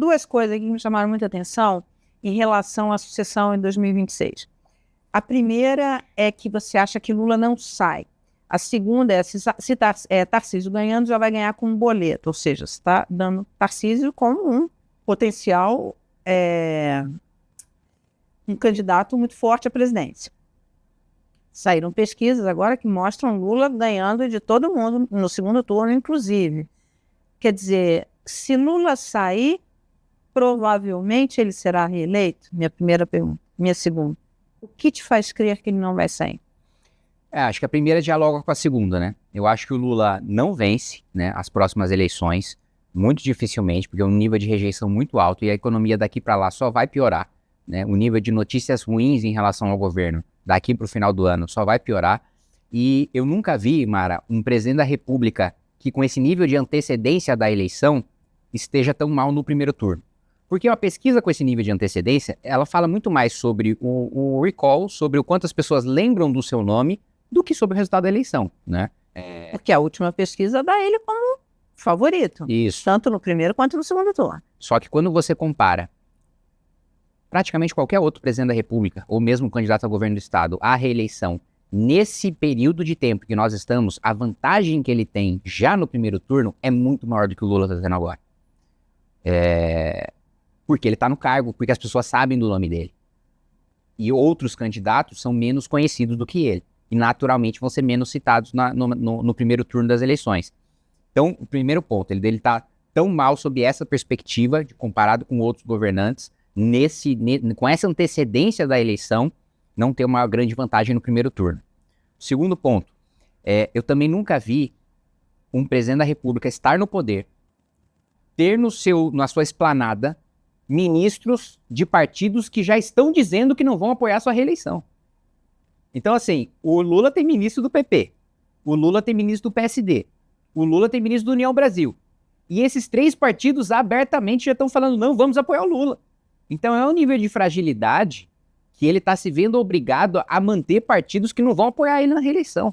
Duas coisas que me chamaram muita atenção em relação à sucessão em 2026. A primeira é que você acha que Lula não sai. A segunda é, se Tarcísio ganhando, já vai ganhar com um boleto, ou seja, você está dando Tarcísio como um potencial, um candidato muito forte à presidência. Saíram pesquisas agora que mostram Lula ganhando de todo mundo no segundo turno, inclusive. Quer dizer, se Lula sair, provavelmente ele será reeleito? Minha primeira pergunta. Minha segunda. O que te faz crer que ele não vai sair? Acho que a primeira dialoga com a segunda, né? Eu acho que o Lula não vence, né, as próximas eleições, muito dificilmente, porque é um nível de rejeição muito alto e a economia daqui para lá só vai piorar, né? O nível de notícias ruins em relação ao governo daqui para o final do ano só vai piorar. E eu nunca vi, Mara, um presidente da República que com esse nível de antecedência da eleição esteja tão mal no primeiro turno. Porque uma pesquisa com esse nível de antecedência, ela fala muito mais sobre o recall, sobre o quanto as pessoas lembram do seu nome, do que sobre o resultado da eleição, né? Porque a última pesquisa dá ele como favorito. Isso. Tanto no primeiro quanto no segundo turno. Só que quando você compara praticamente qualquer outro presidente da República, ou mesmo candidato ao governo do Estado, à reeleição, nesse período de tempo que nós estamos, a vantagem que ele tem já no primeiro turno é muito maior do que o Lula está tendo agora. Porque ele está no cargo, porque as pessoas sabem do nome dele. E outros candidatos são menos conhecidos do que ele. E naturalmente vão ser menos citados no primeiro turno das eleições. Então, o primeiro ponto, ele está tão mal sob essa perspectiva, comparado com outros governantes, com essa antecedência da eleição, não ter uma grande vantagem no primeiro turno. Segundo ponto, eu também nunca vi um presidente da República estar no poder, ter na sua esplanada ministros de partidos que já estão dizendo que não vão apoiar sua reeleição. Então, assim, o Lula tem ministro do PP, o Lula tem ministro do PSD, o Lula tem ministro do União Brasil. E esses três partidos abertamente já estão falando, não, vamos apoiar o Lula. Então é um nível de fragilidade que ele está se vendo obrigado a manter partidos que não vão apoiar ele na reeleição.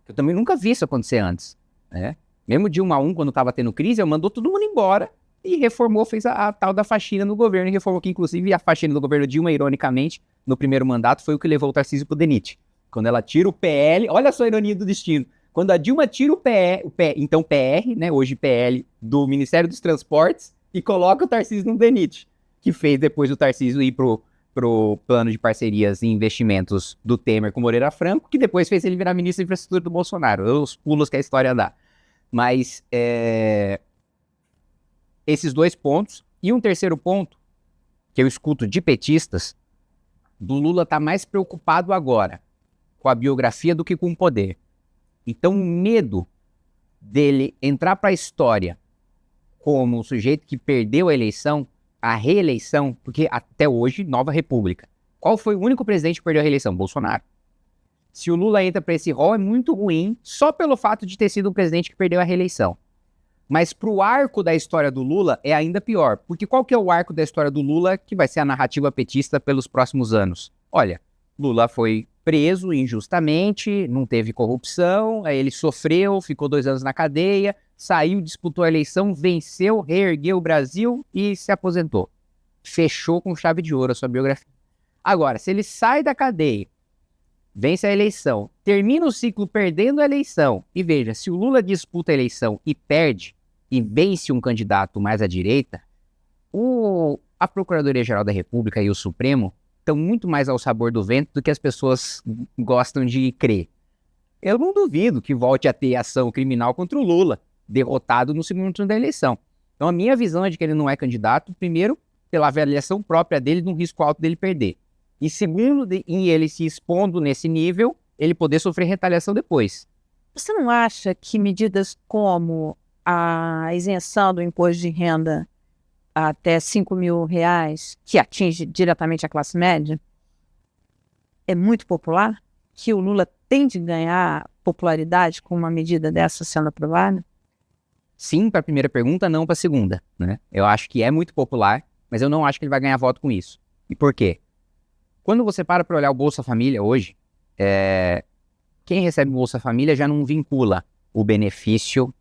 Eu também nunca vi isso acontecer antes, né? Mesmo Dilma I, quando estava tendo crise, ele mandou todo mundo embora e reformou, fez a tal da faxina no governo, e reformou que, inclusive, a faxina do governo Dilma, ironicamente, no primeiro mandato, foi o que levou o Tarcísio pro DENIT. Quando ela tira o PL, olha só a ironia do destino, quando a Dilma tira então PR, né, hoje PL, do Ministério dos Transportes, e coloca o Tarcísio no DENIT, que fez depois o Tarcísio ir pro plano de parcerias e investimentos do Temer com Moreira Franco, que depois fez ele virar ministro da infraestrutura do Bolsonaro. Os pulos que a história dá. Mas esses dois pontos. E um terceiro ponto, que eu escuto de petistas, do Lula tá mais preocupado agora com a biografia do que com o poder. Então o medo dele entrar para a história como o sujeito que perdeu a eleição, a reeleição, porque até hoje, Nova República. Qual foi o único presidente que perdeu a reeleição? Bolsonaro. Se o Lula entra para esse rol, é muito ruim, só pelo fato de ter sido um presidente que perdeu a reeleição. Mas para o arco da história do Lula é ainda pior, porque qual que é o arco da história do Lula que vai ser a narrativa petista pelos próximos anos? Olha, Lula foi preso injustamente, não teve corrupção, aí ele sofreu, ficou 2 anos na cadeia, saiu, disputou a eleição, venceu, reergueu o Brasil e se aposentou. Fechou com chave de ouro a sua biografia. Agora, se ele sai da cadeia, vence a eleição, termina o ciclo perdendo a eleição, e veja, se o Lula disputa a eleição e perde, e vence um candidato mais à direita, a Procuradoria-Geral da República e o Supremo estão muito mais ao sabor do vento do que as pessoas gostam de crer. Eu não duvido que volte a ter ação criminal contra o Lula, derrotado no segundo turno da eleição. Então a minha visão é de que ele não é candidato, primeiro, pela avaliação própria dele, de um risco alto dele perder. E segundo, em ele se expondo nesse nível, ele poder sofrer retaliação depois. Você não acha que medidas como a isenção do imposto de renda até R$5.000, que atinge diretamente a classe média, é muito popular? Que o Lula tem de ganhar popularidade com uma medida dessa sendo aprovada? Sim, para a primeira pergunta, não para a segunda, né? Eu acho que é muito popular, mas eu não acho que ele vai ganhar voto com isso. E por quê? Quando você para olhar o Bolsa Família hoje, quem recebe o Bolsa Família já não vincula o benefício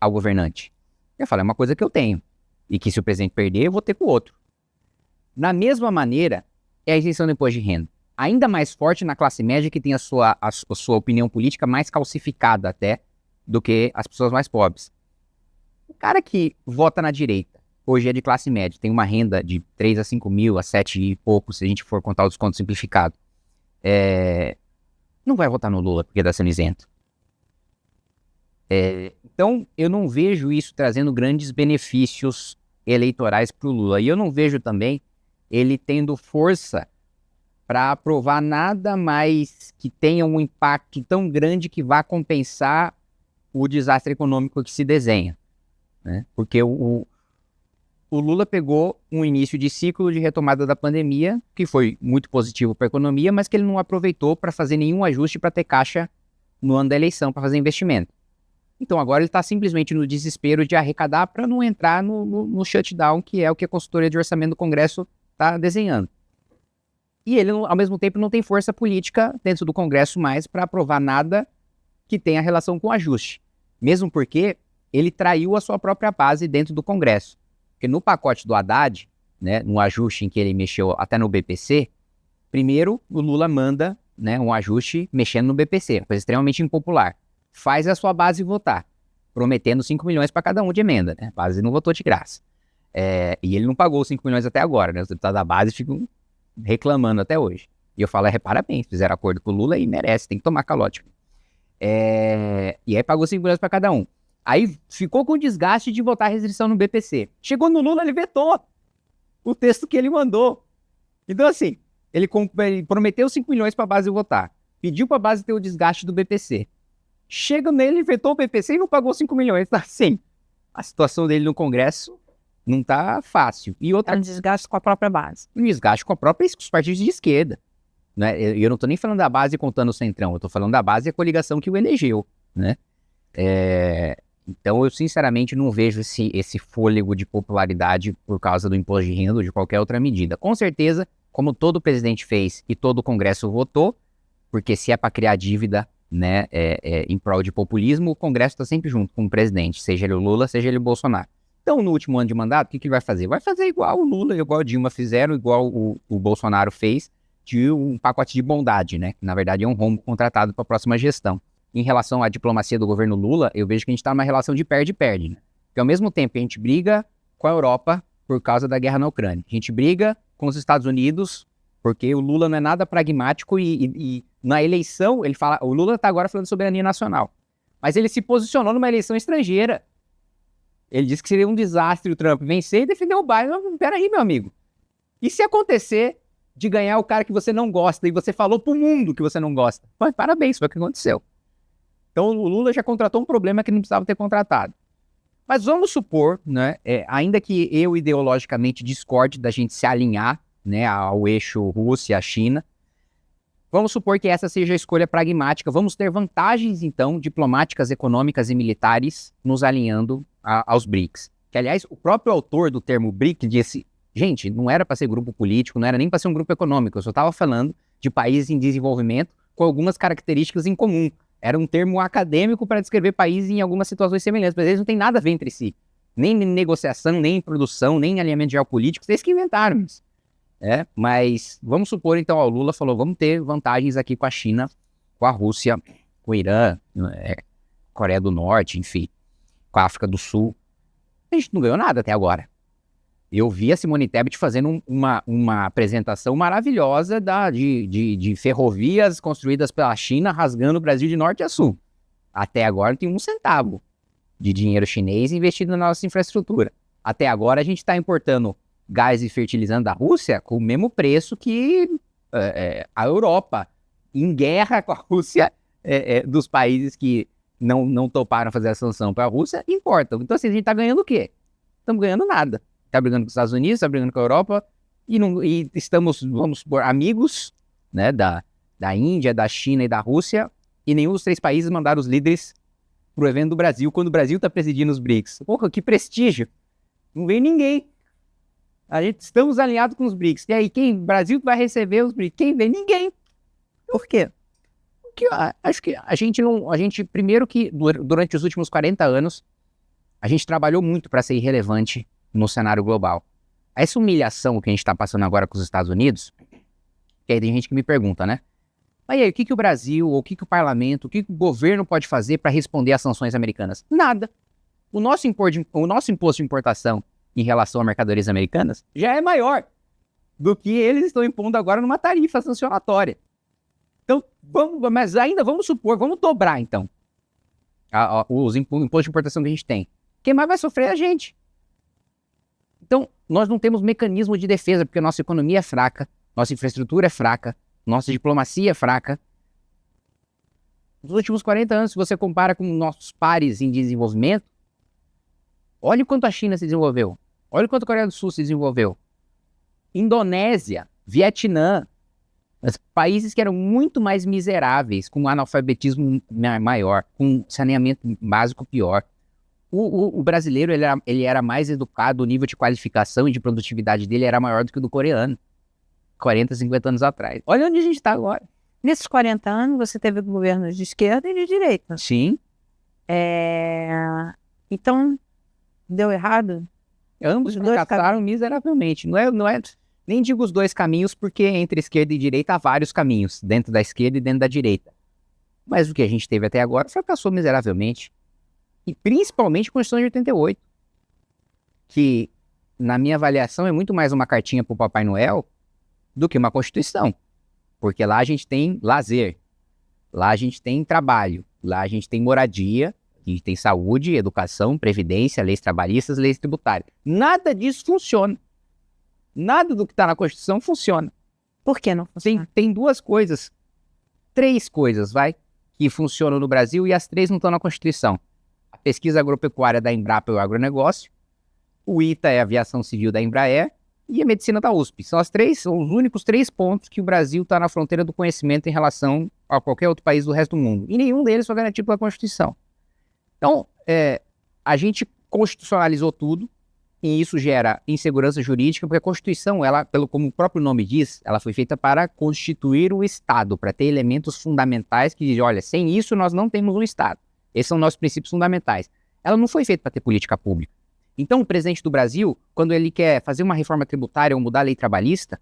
ao governante. Eu falo, é uma coisa que eu tenho. e que se o presidente perder, eu vou ter com o outro. Na mesma maneira, é a isenção do imposto de renda. Ainda mais forte na classe média que tem a sua opinião política mais calcificada até do que as pessoas mais pobres. O cara que vota na direita, hoje é de classe média, tem uma renda de 3 a 5 mil, a 7 e pouco, se a gente for contar o desconto simplificado, não vai votar no Lula porque está sendo isento. Então, eu não vejo isso trazendo grandes benefícios eleitorais para o Lula. E eu não vejo também ele tendo força para aprovar nada mais que tenha um impacto tão grande que vá compensar o desastre econômico que se desenha, né? Porque o Lula pegou um início de ciclo de retomada da pandemia, que foi muito positivo para a economia, mas que ele não aproveitou para fazer nenhum ajuste para ter caixa no ano da eleição, para fazer investimento. Então agora ele está simplesmente no desespero de arrecadar para não entrar no shutdown, que é o que a consultoria de orçamento do Congresso está desenhando. E ele, ao mesmo tempo, não tem força política dentro do Congresso mais para aprovar nada que tenha relação com ajuste. Mesmo porque ele traiu a sua própria base dentro do Congresso. Porque no pacote do Haddad, né, no ajuste em que ele mexeu até no BPC, primeiro o Lula manda, né, um ajuste mexendo no BPC, coisa extremamente impopular. Faz a sua base votar, prometendo 5 milhões para cada um de emenda. Né? A base não votou de graça. E ele não pagou 5 milhões até agora. Né? Os deputados da base ficam reclamando até hoje. E eu falo, parabéns, fizeram acordo com o Lula e merece, tem que tomar calote. E aí pagou 5 milhões para cada um. Aí ficou com desgaste de votar restrição no BPC. Chegou no Lula, ele vetou o texto que ele mandou. Então assim, ele prometeu 5 milhões para a base votar. Pediu para a base ter o desgaste do BPC. Chega nele, ele vetou o BPC e não pagou 5 milhões. Tá assim, a situação dele no Congresso não tá fácil. E outra... É um desgaste com a própria base. Um desgaste com os partidos de esquerda. Né? Eu não tô nem falando da base contando o Centrão, eu tô falando da base e a coligação que o elegeu. Né? Então eu sinceramente não vejo esse fôlego de popularidade por causa do imposto de renda ou de qualquer outra medida. Com certeza, como todo presidente fez e todo o Congresso votou, porque se é para criar dívida, né, em prol de populismo, o Congresso está sempre junto com o presidente, seja ele o Lula, seja ele o Bolsonaro. Então, no último ano de mandato, o que ele vai fazer? Vai fazer igual o Lula, igual a Dilma fizeram, igual o Bolsonaro fez, de um pacote de bondade, né? Que, na verdade, é um rombo contratado para a próxima gestão. Em relação à diplomacia do governo Lula, eu vejo que a gente está numa relação de perde-perde, né? Porque, ao mesmo tempo que a gente briga com a Europa por causa da guerra na Ucrânia, a gente briga com os Estados Unidos porque o Lula não é nada pragmático e na eleição, ele fala, o Lula está agora falando de soberania nacional, mas ele se posicionou numa eleição estrangeira. Ele disse que seria um desastre o Trump vencer e defendeu o Biden. Peraí, meu amigo. E se acontecer de ganhar o cara que você não gosta e você falou pro mundo que você não gosta? Mas parabéns, foi o que aconteceu. Então o Lula já contratou um problema que não precisava ter contratado. Mas vamos supor, né, ainda que eu ideologicamente discorde da gente se alinhar, né, ao eixo Rússia-China, vamos supor que essa seja a escolha pragmática. Vamos ter vantagens, então, diplomáticas, econômicas e militares nos alinhando aos BRICS. Que, aliás, o próprio autor do termo BRIC disse, gente, não era para ser grupo político, não era nem para ser um grupo econômico, eu só estava falando de países em desenvolvimento com algumas características em comum. Era um termo acadêmico para descrever países em algumas situações semelhantes, mas eles não têm nada a ver entre si. Nem em negociação, nem em produção, nem em alinhamento geopolítico, vocês que inventaram isso. Mas vamos supor, então, o Lula falou, vamos ter vantagens aqui com a China, com a Rússia, com o Irã, Coreia do Norte, enfim, com a África do Sul. A gente não ganhou nada até agora. Eu vi a Simone Tebet fazendo uma apresentação maravilhosa de ferrovias construídas pela China, rasgando o Brasil de norte a sul. Até agora não tem um centavo de dinheiro chinês investido na nossa infraestrutura. Até agora a gente está importando gás e fertilizante da Rússia com o mesmo preço que a Europa, em guerra com a Rússia, dos países que não toparam fazer a sanção para a Rússia, importam. Então, assim, a gente está ganhando o quê? Estamos ganhando nada. Está brigando com os Estados Unidos, está brigando com a Europa, e estamos, vamos supor, amigos, né, da Índia, da China e da Rússia, e nenhum dos 3 países mandaram os líderes para o evento do Brasil, quando o Brasil está presidindo os BRICS. Porra, que prestígio! Não veio ninguém. Estamos alinhados com os BRICS. E aí, quem? O Brasil vai receber os BRICS. Quem vem? Ninguém. Por quê? Porque acho que a gente, primeiro que durante os últimos 40 anos, a gente trabalhou muito para ser irrelevante no cenário global. Essa humilhação que a gente está passando agora com os Estados Unidos, que aí tem gente que me pergunta, né? Mas aí, o que o Brasil, ou o que o parlamento, o que o governo pode fazer para responder às sanções americanas? Nada. O nosso imposto de importação em relação a mercadorias americanas já é maior do que eles estão impondo agora numa tarifa sancionatória. Então, mas ainda vamos supor, vamos dobrar então os impostos de importação que a gente tem. Quem mais vai sofrer é a gente. Então, nós não temos mecanismo de defesa, porque a nossa economia é fraca, nossa infraestrutura é fraca, nossa diplomacia é fraca. Nos últimos 40 anos, se você compara com nossos pares em desenvolvimento, olha o quanto a China se desenvolveu, olha o quanto a Coreia do Sul se desenvolveu. Indonésia, Vietnã, países que eram muito mais miseráveis, com analfabetismo maior, com saneamento básico pior. O brasileiro ele era mais educado, o nível de qualificação e de produtividade dele era maior do que o do coreano, 40, 50 anos atrás. Olha onde a gente está agora. Nesses 40 anos, você teve governos de esquerda e de direita. Sim. Então, deu errado? Ambos fracassaram miseravelmente. Não é, nem digo os dois caminhos, porque entre esquerda e direita há vários caminhos, dentro da esquerda e dentro da direita. Mas o que a gente teve até agora fracassou miseravelmente. E principalmente a Constituição de 88, que, na minha avaliação, é muito mais uma cartinha para o Papai Noel do que uma Constituição. Porque lá a gente tem lazer, lá a gente tem trabalho, lá a gente tem moradia, a gente tem saúde, educação, previdência, leis trabalhistas, leis tributárias. Nada disso funciona. Nada do que está na Constituição funciona. Por que não funciona? Tem três coisas, que funcionam no Brasil e as três não estão na Constituição. A pesquisa agropecuária da Embrapa e o agronegócio, o ITA é a aviação civil da Embraer e a medicina da USP. São os únicos 3 pontos que o Brasil está na fronteira do conhecimento em relação a qualquer outro país do resto do mundo. E nenhum deles foi garantido pela Constituição. Então, a gente constitucionalizou tudo, e isso gera insegurança jurídica, porque a Constituição, como o próprio nome diz, ela foi feita para constituir o Estado, para ter elementos fundamentais que dizem, olha, sem isso nós não temos um Estado. Esses são nossos princípios fundamentais. Ela não foi feita para ter política pública. Então, o presidente do Brasil, quando ele quer fazer uma reforma tributária ou mudar a lei trabalhista,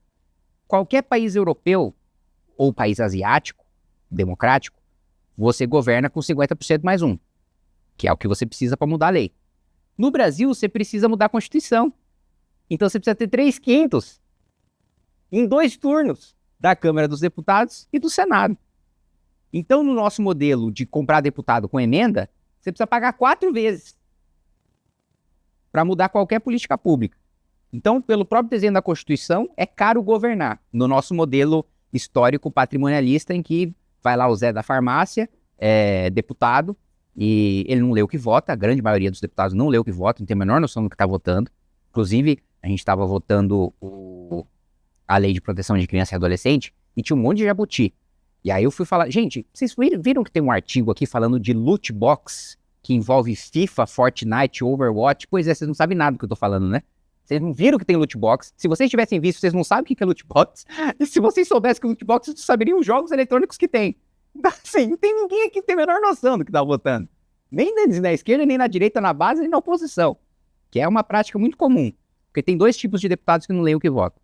qualquer país europeu ou país asiático, democrático, você governa com 50% mais 1, que é o que você precisa para mudar a lei. No Brasil, você precisa mudar a Constituição. Então, você precisa ter 3/5 em 2 turnos da Câmara dos Deputados e do Senado. Então, no nosso modelo de comprar deputado com emenda, você precisa pagar 4 vezes para mudar qualquer política pública. Então, pelo próprio desenho da Constituição, é caro governar. No nosso modelo histórico patrimonialista, em que vai lá o Zé da farmácia, deputado, e ele não lê o que vota, a grande maioria dos deputados não lê o que vota, não tem a menor noção do que está votando. Inclusive, a gente estava votando a Lei de Proteção de Criança e Adolescente, e tinha um monte de jabuti. E aí eu fui falar, gente, vocês viram que tem um artigo aqui falando de loot box, que envolve FIFA, Fortnite, Overwatch? Pois é, vocês não sabem nada do que eu tô falando, né? Vocês não viram que tem loot box. Se vocês tivessem visto, vocês não sabem o que é loot box. E se vocês soubessem que é loot box, vocês saberiam os jogos eletrônicos que tem. Então, assim, não tem ninguém aqui que tem a menor noção do que tá votando. Nem na esquerda, nem na direita, na base, nem na oposição. Que é uma prática muito comum. Porque tem 2 tipos de deputados que não leem o que votam.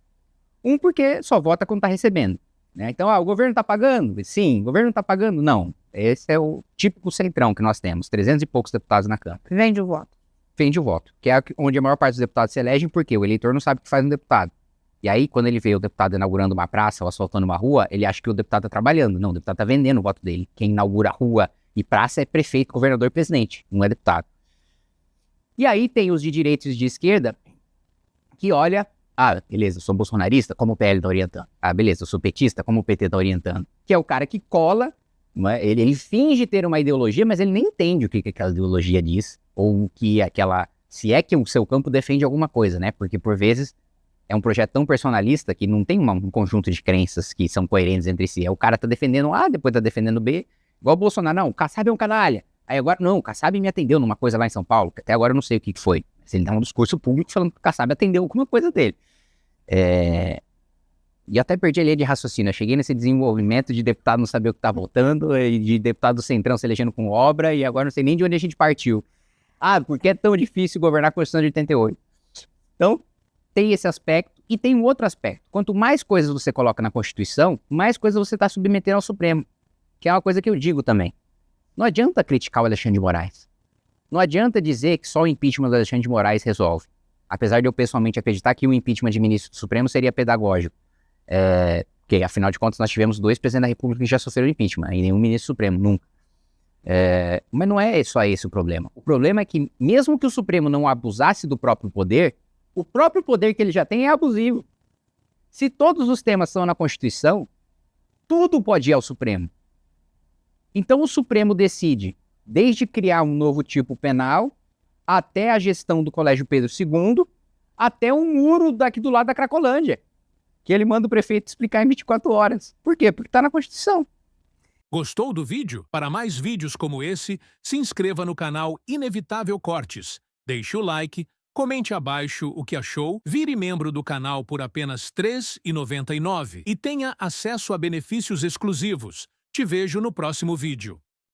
Um porque só vota quando tá recebendo. Né? Então, o governo tá pagando? Sim. O governo tá pagando? Não. Esse é o típico centrão que nós temos. 300 e poucos deputados na Câmara. Vende o voto. Vende o voto. Que é onde a maior parte dos deputados se elegem, porque o eleitor não sabe o que faz um deputado. E aí, quando ele vê o deputado inaugurando uma praça ou asfaltando uma rua, ele acha que o deputado tá trabalhando. Não, o deputado tá vendendo o voto dele. Quem inaugura rua e praça é prefeito, governador e presidente, não é deputado. E aí tem os de direita e os de esquerda que olha, beleza, eu sou bolsonarista, como o PL tá orientando. Beleza, eu sou petista, como o PT tá orientando. Que é o cara que cola, ele finge ter uma ideologia, mas ele nem entende o que aquela ideologia diz, ou que se é que o seu campo defende alguma coisa, né? Porque por vezes é um projeto tão personalista que não tem um conjunto de crenças que são coerentes entre si. O cara tá defendendo A, depois tá defendendo B, igual o Bolsonaro, não, o Kassab é um canalha. Aí agora, não, o Kassab me atendeu numa coisa lá em São Paulo, que até agora eu não sei o que foi. Mas ele dá um discurso público falando que o Kassab atendeu alguma coisa dele. E até perdi a linha de raciocínio. Eu cheguei nesse desenvolvimento de deputado não saber o que tá votando, e de deputado do Centrão se elegendo com obra, e agora não sei nem de onde a gente partiu. Por que é tão difícil governar a Constituição de 88? Então, tem esse aspecto e tem um outro aspecto. Quanto mais coisas você coloca na Constituição, mais coisas você está submetendo ao Supremo, que é uma coisa que eu digo também. Não adianta criticar o Alexandre de Moraes. Não adianta dizer que só o impeachment do Alexandre de Moraes resolve. Apesar de eu pessoalmente acreditar que o impeachment de ministro do Supremo seria pedagógico. Porque, afinal de contas, nós tivemos 2 presidentes da República que já sofreram impeachment, e nenhum ministro Supremo, nunca. Mas não é só esse o problema. O problema é que, mesmo que o Supremo não abusasse do próprio poder, o próprio poder que ele já tem é abusivo. Se todos os temas estão na Constituição, tudo pode ir ao Supremo. Então o Supremo decide, desde criar um novo tipo penal, até a gestão do Colégio Pedro II, até um muro daqui do lado da Cracolândia, que ele manda o prefeito explicar em 24 horas. Por quê? Porque está na Constituição. Gostou do vídeo? Para mais vídeos como esse, se inscreva no canal Inevitável Cortes, deixe o like, comente abaixo o que achou, vire membro do canal por apenas R$ 3,99 e tenha acesso a benefícios exclusivos. Te vejo no próximo vídeo.